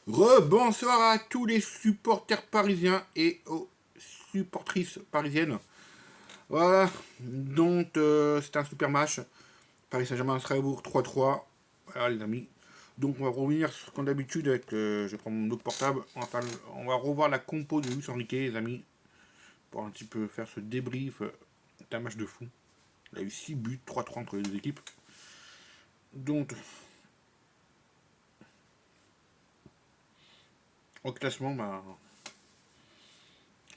Bonsoir à tous les supporters parisiens et aux supportrices parisiennes. Voilà, donc c'est un super match. Paris Saint-Germain-Strasbourg 3-3. Voilà les amis. Donc on va revenir comme d'habitude avec, je vais prendre mon autre portable. On va revoir la compo de Luis Enrique les amis. Pour un petit peu faire ce débrief d'un match de fou. Il a eu 6 buts, 3-3 entre les deux équipes. Donc, au classement,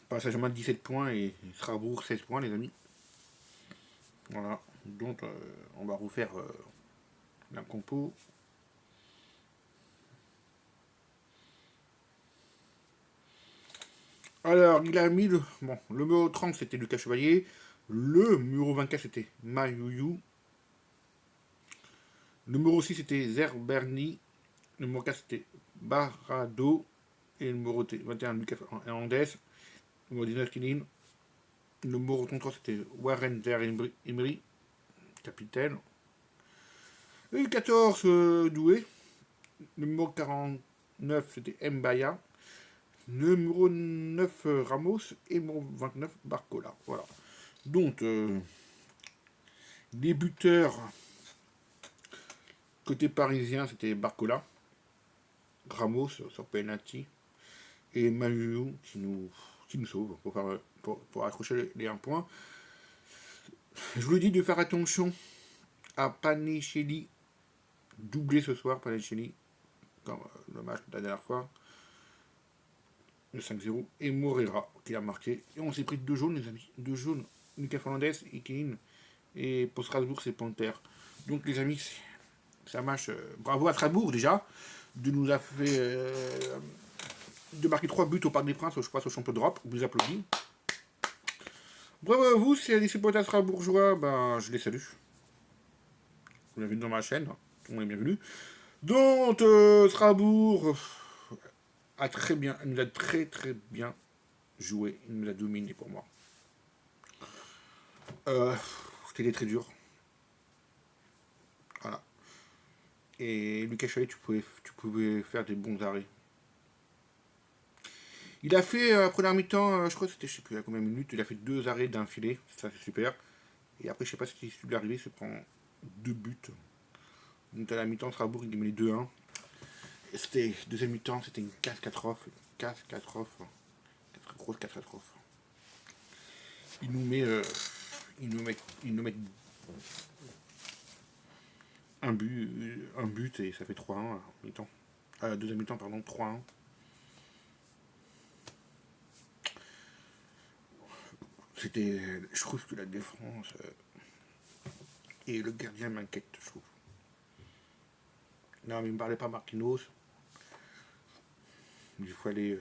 Paris Saint-Germain 17 points et Strasbourg 16 points les amis. Voilà, donc on va refaire la compo. Alors, il a mis le numéro 30 c'était Lucas Chevalier, le numéro 24 c'était Mayuyu, le numéro 6 c'était Zerberni, le numéro 4 c'était Barado, et le numéro 21 Lucas Hernandez, le numéro 19 Kilin, le numéro 33 c'était Warren Emery, capitaine, le 14 Doué, le numéro 49 c'était Mbaya, numéro 9 Ramos et numéro 29 Barcola. Voilà. Donc, les buteurs côté parisien, c'était Barcola, Ramos sur penalty et Manu qui nous sauve pour accrocher les 1 point. Je vous dis de faire attention à Panichelli, doublé ce soir, Panichelli, comme le match de la dernière fois, le 5-0, et Morera qui a marqué. Et on s'est pris 2 jaunes, les amis. 2 jaunes, Lucas Fernandez et Kane. Et pour Strasbourg, c'est Panther. Donc, les amis, ça marche. Bravo à Strasbourg déjà, de nous a fait. De marquer 3 buts au Parc des Princes, je crois, au champion d'Europe. On vous applaudit. Bravo à vous, si il y a des supporters strasbourgeois, ben, je les salue. Bienvenue dans ma chaîne, tout le monde est bienvenu. Donc, Strasbourg a très bien, il nous a très très bien joué, il nous a dominé pour moi. C'était très dur. Voilà. Et Lucas Chalet, tu pouvais faire des bons arrêts. Il a fait, première mi-temps, je crois que c'était, je sais plus à combien de minutes, il a fait 2 arrêts d'un filet, ça c'est super. Et après, je sais pas si c'est lui arrivé, il se prend 2 buts. Donc à la mi-temps, Strasbourg, il met 2-1. Et c'était, deuxième mi-temps, c'était une catastrophe. Catastrophe. Grosse catastrophe. Il nous met, il nous met un but et ça fait 3-1 à mi-temps. Deuxième mi-temps, pardon, 3-1. C'était, je trouve que la défense et le gardien m'inquiète, je trouve. Non, mais il ne me parlait pas Marquinhos. Il fallait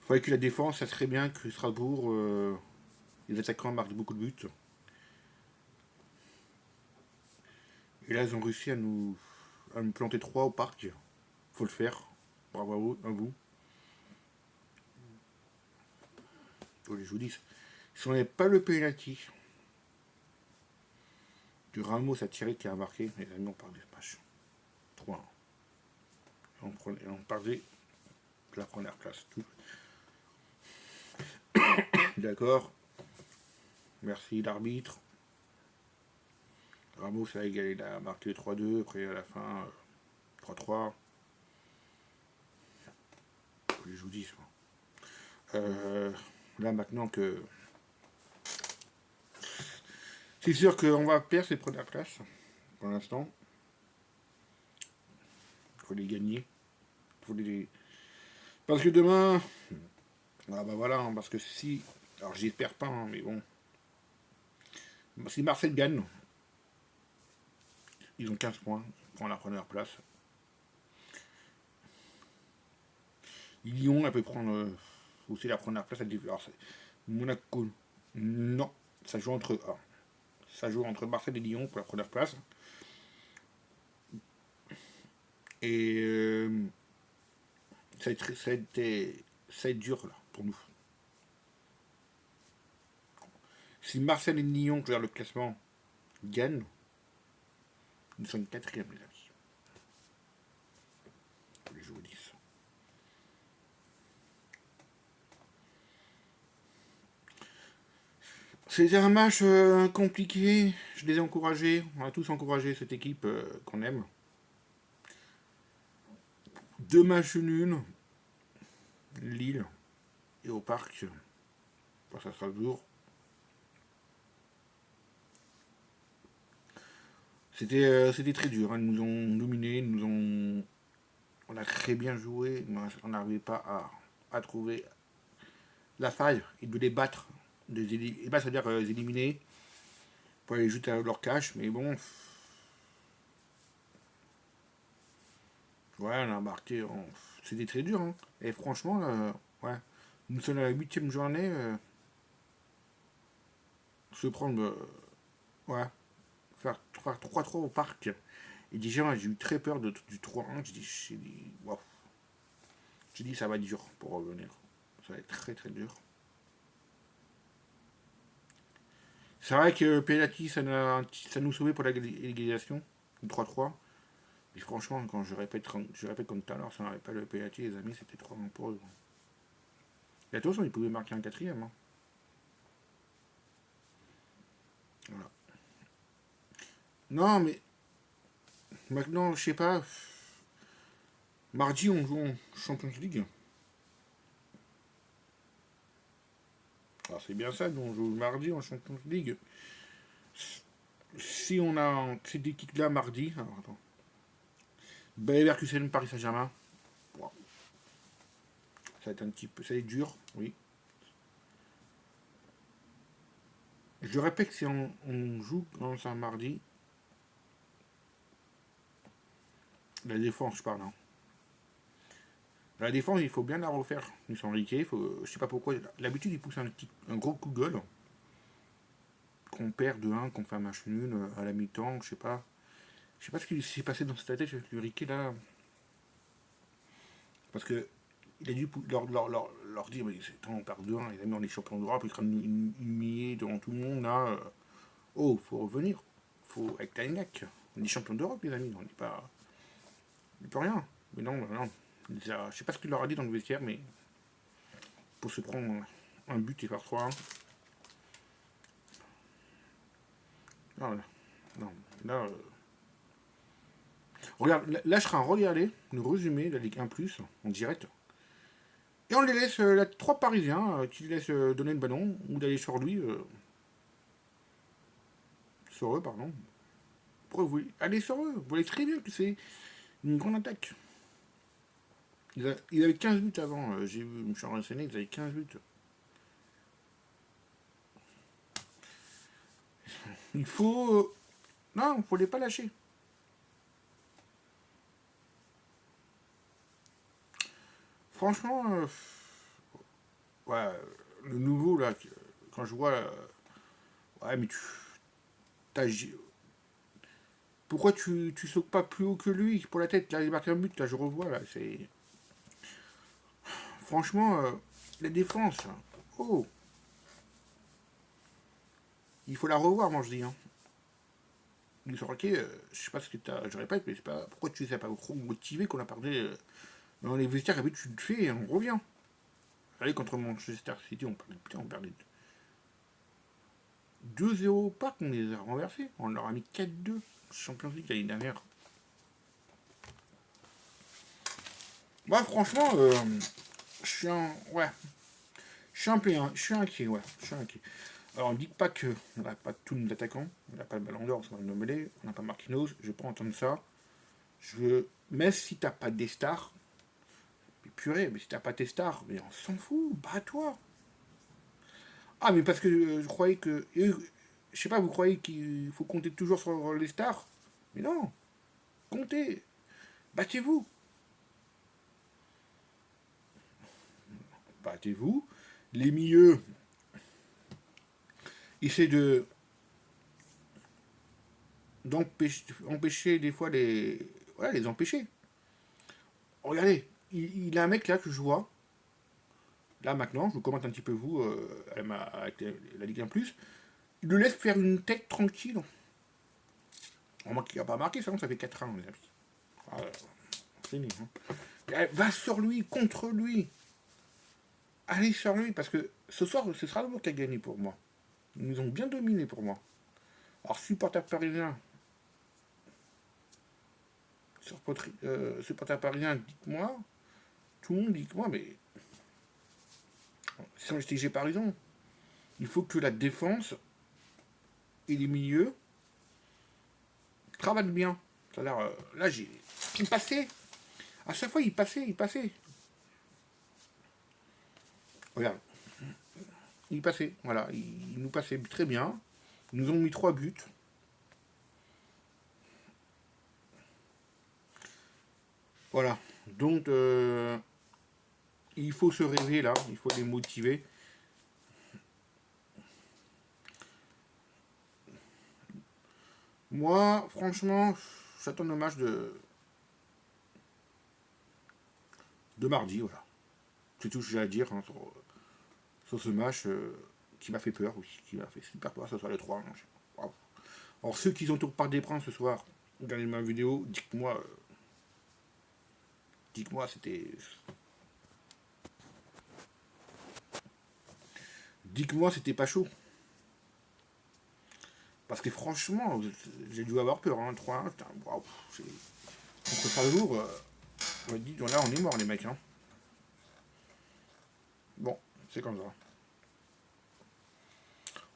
que la défense, ça serait bien que Strasbourg, les attaquants marquent beaucoup de buts. Et là, ils ont réussi à nous planter 3 au parc. Faut le faire. Bravo à vous. Je vous dis, si on n'avait pas le penalty du Ramos à tirer qui a marqué, les amis, on parle du match. 3-1. On parlait de la première place. Tout. D'accord. Merci l'arbitre. Ramos a égalé, il a marqué 3-2, après à la fin 3-3. Je vous dis ça. Là maintenant que. C'est sûr qu'on va perdre ces premières places pour l'instant. Il faut les gagner. Parce que demain. Ah bah voilà, parce que si. Alors j'espère pas, hein, mais bon. Si Marseille gagne, ils ont 15 points, ils prennent la première place. Lyon, elle peut prendre aussi la première place. Alors, Monaco, non. Ça joue entre Marseille et Lyon pour la première place. Et ça a été dur là, pour nous. Si Marseille et Lyon, qui le classement, gagnent, nous sommes 4e, les amis. je vous dise. C'était un match compliqué. Je les ai encouragés. On a tous encouragé cette équipe qu'on aime. 2 matchs nuls. Lille et au parc. Face à Strasbourg. C'était très dur. Hein. Ils nous ont dominés. On a très bien joué. Mais on n'arrivait pas à trouver la faille et de les battre. Et bah, c'est-à-dire les éliminer pour aller juste à leur cache. Mais bon. Ouais, on a marqué. C'était très dur. Hein. Et franchement, ouais. Nous sommes à la 8e journée. Se prendre. Ouais. Faire 3-3 au parc. Et déjà, j'ai eu très peur du 3-1. J'ai dit, wow. J'ai dit, ça va être dur pour revenir. Ça va être très très dur. C'est vrai que penalty, ça nous sauvait pour l'égalisation. Le 3-3. Mais franchement, quand je répète comme tout à l'heure, si on n'avait pas le penalty, les amis, c'était 3-1 pour eux. Et attention, ils pouvaient marquer un 4ème. Hein. Voilà. Non, mais maintenant, je sais pas. Mardi, on joue en Champions League. Ah, c'est bien ça, nous on joue mardi en Champions League. Si on a cette équipe-là mardi, alors attends. Bayer Leverkusen, Paris Saint-Germain. Wow. Ça va être un petit peu, ça va être dur, oui. Je répète que si on joue dans un mardi, la défense, je parle. Hein. La défense, il faut bien la refaire. Ils sont Riquet, je sais pas pourquoi. L'habitude, il pousse un gros coup de gueule. Qu'on perd de 1, qu'on fait un match nul à la mi-temps, je sais pas. Je sais pas ce qui s'est passé dans cette tête avec le Riquet là. Parce que il a dû leur dire, mais c'est temps, on perd de 1, les amis, on est champions d'Europe, ils sont humiliés devant tout le monde là. Oh, faut revenir. Faut avec Taïnak. On est champions d'Europe, les amis, on n'est pas. On n'est pas rien. Mais non, non. Je sais pas ce qu'il leur a dit dans le vestiaire, mais pour se prendre un but et faire 3-1. Non, non, là. Regarde, là, je serai en regarder le résumé de la Ligue 1 Plus en direct. Et on les laisse, 3 Parisiens qui laissent donner le ballon ou d'aller sur lui. Sur eux, pardon. Pourquoi vous allez sur eux? Vous voyez très bien que c'est une grande attaque. Ils avaient 15 buts avant. J'ai vu, je me suis renseigné, ils avaient 15 buts. Il faut. Non, il faut les pas lâcher. Franchement, ouais, le nouveau là, quand je vois. Ouais, mais t'as- pourquoi tu sautes pas plus haut que lui pour la tête? Là, il marque un but, là, je revois, là, c'est. Franchement, la défense. Oh, il faut la revoir, moi je dis. Hein. Ils sont ok, je sais pas ce que t'as. Je répète, mais c'est pas. Pourquoi tu sais pas trop motivé qu'on a parlé dans les vestiaires, et puis tu le fais et on revient. Allez, contre Manchester City, on perdait 2-0 au parc, on les a renversés. On leur a mis 4-2. Champions League l'année dernière. Moi, franchement, je suis un. Ouais. Je suis inquiet, ouais. Je suis inquiet. Alors, on ne dit pas qu'on n'a pas tous nos attaquants. On n'a pas le ballon d'or, on va le nommer. On n'a pas Marquinhos. Je ne veux pas entendre ça. Mais si t'as pas des stars, mais purée, mais si t'as pas tes stars, mais on s'en fout, bats-toi. Ah, mais parce que je croyais que. Je sais pas, vous croyez qu'il faut compter toujours sur les stars? Mais non, comptez, battez-vous. Battez-vous. Les milieux, essaient d'empêcher des fois les. Ouais, les empêcher. Regardez, il a un mec là que je vois. Là maintenant, je vous commente un petit peu vous, avec la Ligue 1 Plus. Il le laisse faire une tête tranquille. Remarque qu'il n'a pas marqué, ça fait 4 ans, les amis. Ah, fini. Hein. Va sur lui, contre lui. Allez sur lui, parce que ce soir, ce sera le mot qui a gagné pour moi. Ils nous ont bien dominé pour moi. Alors, supporter parisien, supporter parisien, dites-moi, tout le monde dit que moi, mais si j'ai pas raison. Il faut que la défense et les milieux travaillent bien. C'est-à-dire, là, il passait. À chaque fois, il passait. Regarde. Il passait, voilà. Il nous passait très bien. Ils nous ont mis 3 buts. Voilà. Donc, il faut se rêver là. Il faut les motiver. Moi, franchement, j'attends le match de mardi, voilà. C'est tout ce que j'ai à dire hein, sur ce match qui m'a fait peur aussi, qui m'a fait super peur, ce soir les 3. Wow. Alors ceux qui sont au Parc des Princes ce soir, regardez ma vidéo, dites-moi c'était... Dites-moi c'était pas chaud. Parce que franchement, j'ai dû avoir peur, hein, 3-1, putain, waouh, contre Strasbourg, on dit, là on est mort les mecs, hein. Bon, c'est comme ça.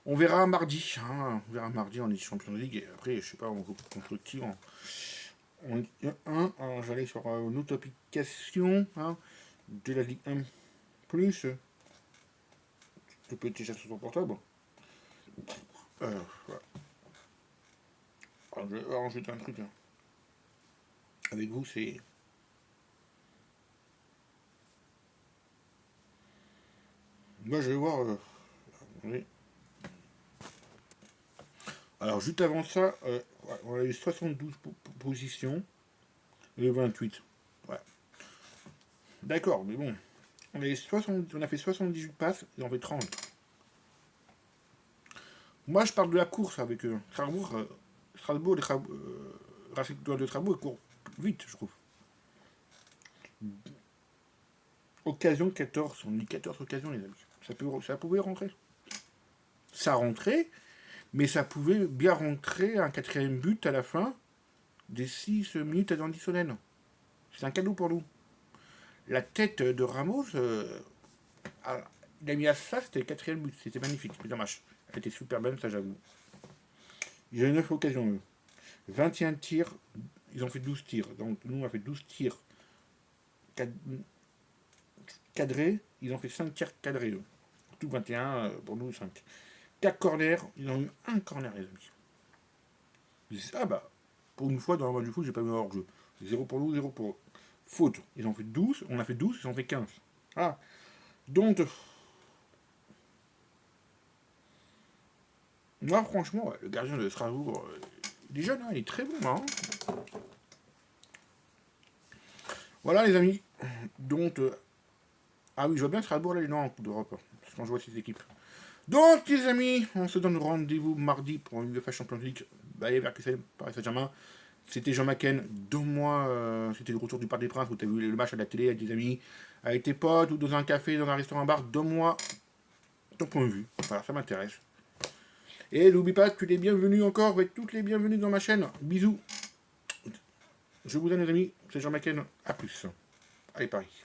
On verra mardi, hein, on verra mardi en Ligue Champions League, et après, je sais pas, on joue contre qui en Ligue 1, alors j'allais sur une autre application, hein, de la Ligue 1+, tu peux déjà sur ton portable. Voilà. Alors, je vais rajouter un truc, hein. Avec vous, c'est... Moi, je vais voir... oui. Alors, juste avant ça, on a eu 72 positions et 28. Ouais. D'accord, mais bon. On a fait 78 passes et on fait 30. Moi, je parle de la course avec Strasbourg. Strasbourg, Racing de Strasbourg, court vite, je trouve. Occasion 14. On dit 14 occasions, les amis. Ça pouvait rentrer. Ça rentrait, mais ça pouvait bien rentrer un 4ème but à la fin des 6 minutes additionnelles. C'est un cadeau pour nous. La tête de Ramos, il a mis à ça, c'était le 4ème but. C'était magnifique, c'est dommage. Elle était super belle, ça j'avoue. Il y a 9 occasions, eux. 21 tirs, ils ont fait 12 tirs. Donc nous, on a fait 12 tirs cadrés. Ils ont fait 5 tirs cadrés, eux. Tout 21, pour nous, 5. 4 corners, ils ont eu un corner, les amis. Ah bah, pour une fois, dans le match du foot, j'ai pas vu un hors-jeu. 0 pour nous, 0 pour eux. Faute, ils ont fait 12, on a fait 12, ils ont fait 15. Ah, donc... Moi, franchement, ouais, le gardien de Strasbourg, il est jeune, hein, il est très bon. Hein. Voilà, les amis. Donc, ah oui, je vois bien Strasbourg, là, il est en Coupe d'Europe. Parce quand je vois ces équipes. Donc, les amis, on se donne rendez-vous mardi pour une UEFA Champions League. Allez vers Paris Saint-Germain. C'était Jean Macken. 2 mois, c'était le retour du Parc des Princes où tu as vu le match à la télé avec des amis, avec tes potes, ou dans un café, dans un restaurant bar. 2 mois, ton point de vue. Voilà, ça m'intéresse. Et n'oublie pas que tu es bienvenu encore, vous êtes toutes les bienvenues dans ma chaîne. Bisous. Je vous aime les amis, c'est Jean Macken. A plus. Allez Paris.